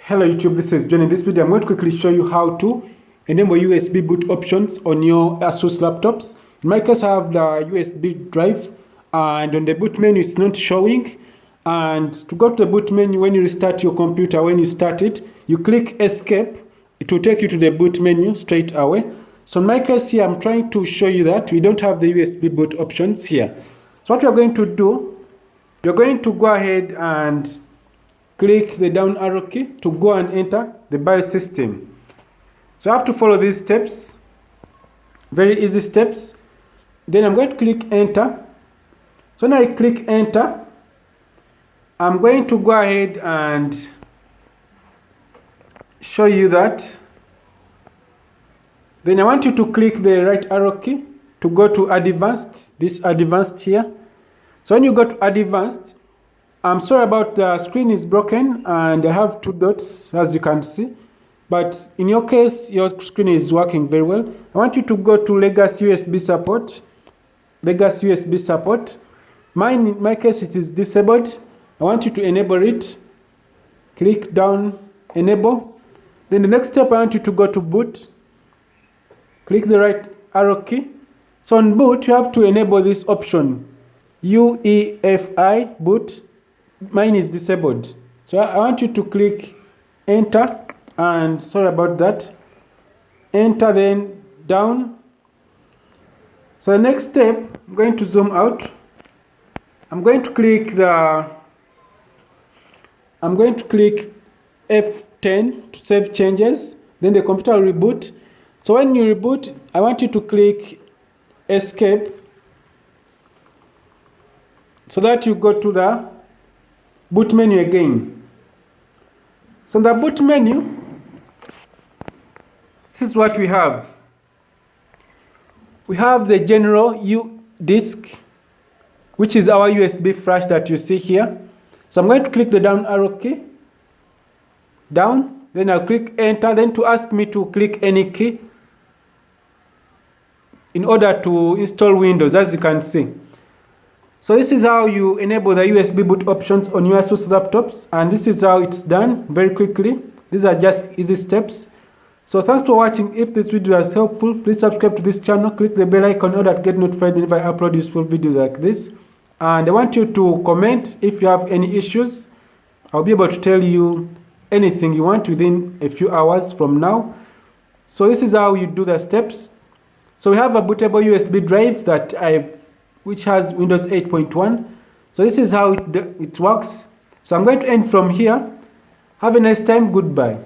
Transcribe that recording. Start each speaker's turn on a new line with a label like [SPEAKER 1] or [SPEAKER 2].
[SPEAKER 1] Hello YouTube, this is John. In this video I'm going to quickly show you how to enable USB boot options on your Asus laptops. In my case I have the USB drive and on the boot menu it's not showing, and to go to the boot menu, when you restart your computer, when you start it, you click escape. It will take you to the boot menu straight away. So in my case here I'm trying to show you that we don't have the USB boot options here. So what we're going to do, you're going to go ahead and click the down arrow key to go and enter the BIOS system. So I have to follow these steps, very easy steps. Then I'm going to click enter. So when I click enter, I'm going to go ahead and show you that. Then I want you to click the right arrow key to go to advanced, this advanced here. So when you go to advanced, I'm sorry about the screen is broken and I have two dots as you can see, but in your case your screen is working very well. I want you to go to legacy USB support. Legacy USB support. In my case it is disabled. I want you to enable it. Click down enable. Then the next step I want you to go to boot. Click the right arrow key. So on boot you have to enable this option UEFI boot. Mine is disabled, so I want you to click enter, and sorry about that, enter, then down. So the next step, I'm going to zoom out. I'm going to click F10 to save changes. Then the computer will reboot. So when you reboot, I want you to click escape so that you go to the boot menu again. So the boot menu, this is what we have. We have the general U disk, which is our USB flash that you see here. So I'm going to click the down arrow key, down, then I'll click enter, then to ask me to click any key in order to install Windows, as you can see. So this is how you enable the USB boot options on your Asus laptops, and this is how it's done very quickly. These are just easy steps. So thanks for watching. If this video was helpful, please subscribe to this channel, click the bell icon in order to get notified whenever I upload useful videos like this. And I want you to comment if you have any issues. I'll be able to tell you anything you want within a few hours from now. So this is how you do the steps. So we have a bootable USB drive which has Windows 8.1. So this is how it works. So I'm going to end from here. Have a nice time. Goodbye.